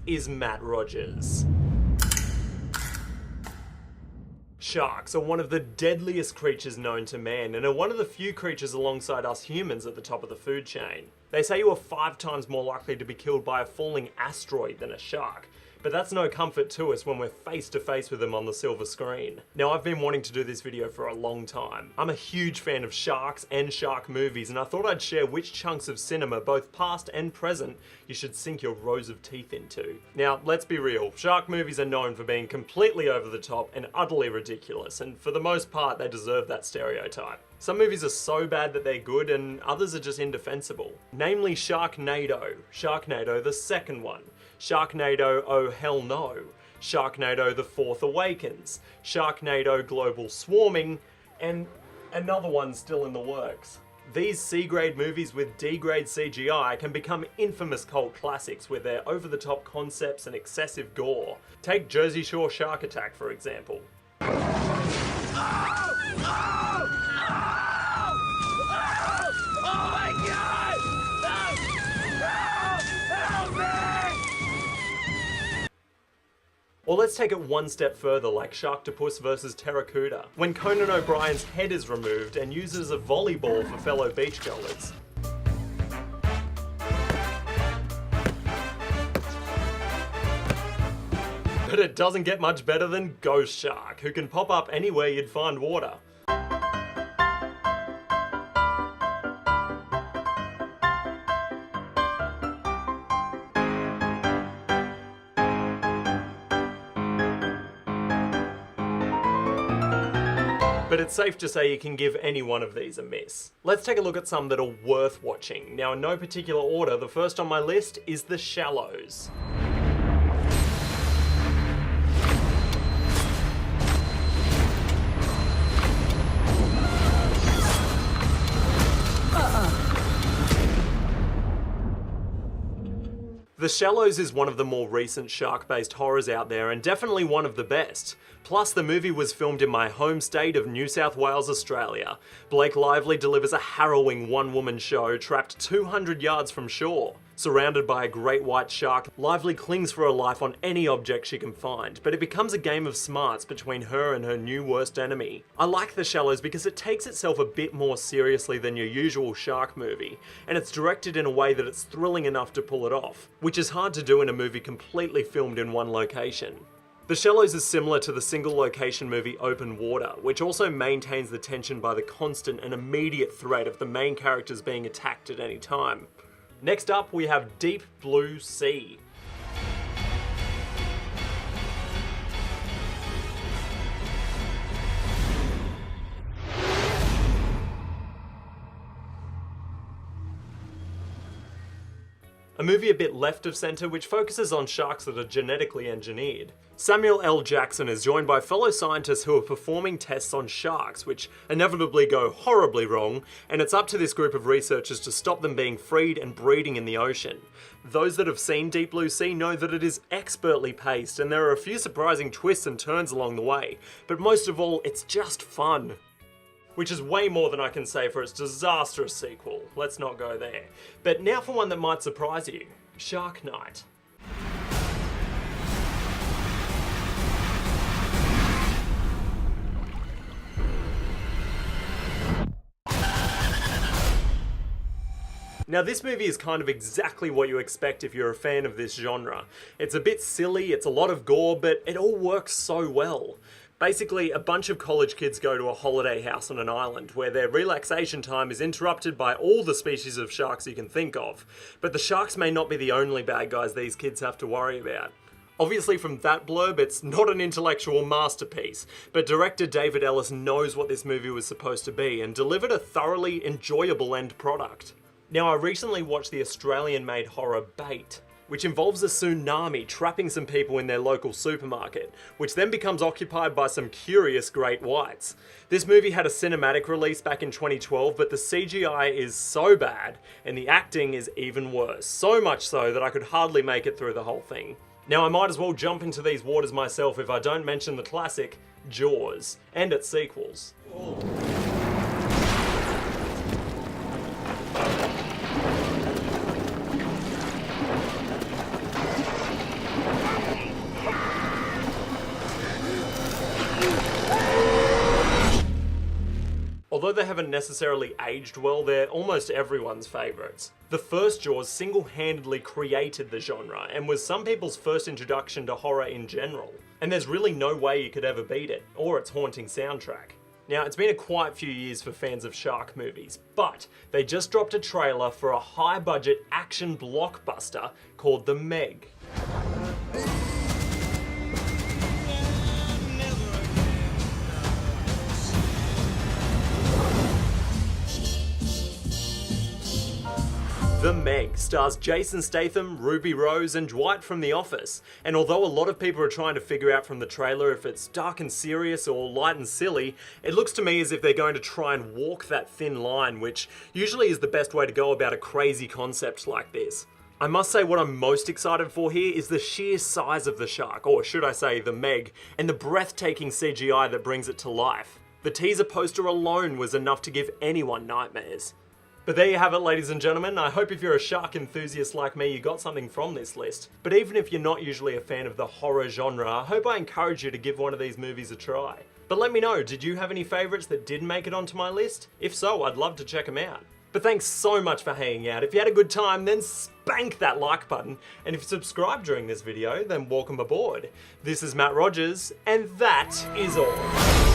is Matt Rogers. Sharks are one of the deadliest creatures known to man and are one of the few creatures alongside us humans at the top of the food chain. They say you are 5 times more likely to be killed by a falling asteroid than a shark. But that's no comfort to us when we're face to face with them on the silver screen. Now, I've been wanting to do this video for a long time. I'm a huge fan of sharks and shark movies, and I thought I'd share which chunks of cinema, both past and present, you should sink your rows of teeth into. Now, let's be real, shark movies are known for being completely over the top and utterly ridiculous, and for the most part, they deserve that stereotype. Some movies are so bad that they're good, and others are just indefensible. Namely Sharknado, Sharknado the second one, Sharknado Oh Hell No, Sharknado The Fourth Awakens, Sharknado Global Swarming, and another one still in the works. These C-grade movies with D-grade CGI can become infamous cult classics with their over-the-top concepts and excessive gore. Take Jersey Shore Shark Attack, for example. Or let's take it one step further, like Sharktopus vs Terracuda, when Conan O'Brien's head is removed and used as a volleyball for fellow beachgoers. But it doesn't get much better than Ghost Shark, who can pop up anywhere you'd find water. But it's safe to say you can give any one of these a miss. Let's take a look at some that are worth watching. Now, in no particular order, the first on my list is The Shallows. The Shallows is one of the more recent shark-based horrors out there and definitely one of the best. Plus, the movie was filmed in my home state of New South Wales, Australia. Blake Lively delivers a harrowing one-woman show trapped 200 yards from shore. Surrounded by a great white shark, Lively clings for her life on any object she can find, but it becomes a game of smarts between her and her new worst enemy. I like The Shallows because it takes itself a bit more seriously than your usual shark movie, and it's directed in a way that it's thrilling enough to pull it off, which is hard to do in a movie completely filmed in one location. The Shallows is similar to the single location movie Open Water, which also maintains the tension by the constant and immediate threat of the main characters being attacked at any time. Next up, we have Deep Blue Sea. A movie a bit left of centre which focuses on sharks that are genetically engineered. Samuel L. Jackson is joined by fellow scientists who are performing tests on sharks, which inevitably go horribly wrong, and it's up to this group of researchers to stop them being freed and breeding in the ocean. Those that have seen Deep Blue Sea know that it is expertly paced, and there are a few surprising twists and turns along the way, but most of all, it's just fun. Which is way more than I can say for its disastrous sequel. Let's not go there. But now for one that might surprise you. Shark Night. Now this movie is kind of exactly what you expect if you're a fan of this genre. It's a bit silly, it's a lot of gore, but it all works so well. Basically, a bunch of college kids go to a holiday house on an island where their relaxation time is interrupted by all the species of sharks you can think of. But the sharks may not be the only bad guys these kids have to worry about. Obviously from that blurb, it's not an intellectual masterpiece, but director David Ellis knows what this movie was supposed to be and delivered a thoroughly enjoyable end product. Now, I recently watched the Australian-made horror Bait, which involves a tsunami trapping some people in their local supermarket, which then becomes occupied by some curious great whites. This movie had a cinematic release back in 2012, but the CGI is so bad, and the acting is even worse. So much so that I could hardly make it through the whole thing. Now, I might as well jump into these waters myself if I don't mention the classic Jaws, and its sequels. although they haven't necessarily aged well, they're almost everyone's favourites. The first Jaws single-handedly created the genre and was some people's first introduction to horror in general. And there's really no way you could ever beat it, or its haunting soundtrack. Now, it's been a quiet few years for fans of shark movies, but they just dropped a trailer for a high-budget action blockbuster called The Meg. The Meg stars Jason Statham, Ruby Rose, and Dwight from The Office. And although a lot of people are trying to figure out from the trailer if it's dark and serious or light and silly, it looks to me as if they're going to try and walk that thin line, which usually is the best way to go about a crazy concept like this. I must say what I'm most excited for here is the sheer size of the shark, or should I say the Meg, and the breathtaking CGI that brings it to life. The teaser poster alone was enough to give anyone nightmares. But there you have it, ladies and gentlemen. I hope if you're a shark enthusiast like me, you got something from this list. But even if you're not usually a fan of the horror genre, I hope I encourage you to give one of these movies a try. But let me know, did you have any favourites that didn't make it onto my list? If so, I'd love to check them out. But thanks so much for hanging out. If you had a good time, then spank that like button. And if you subscribed during this video, then welcome aboard. This is Matt Rogers, and that is all.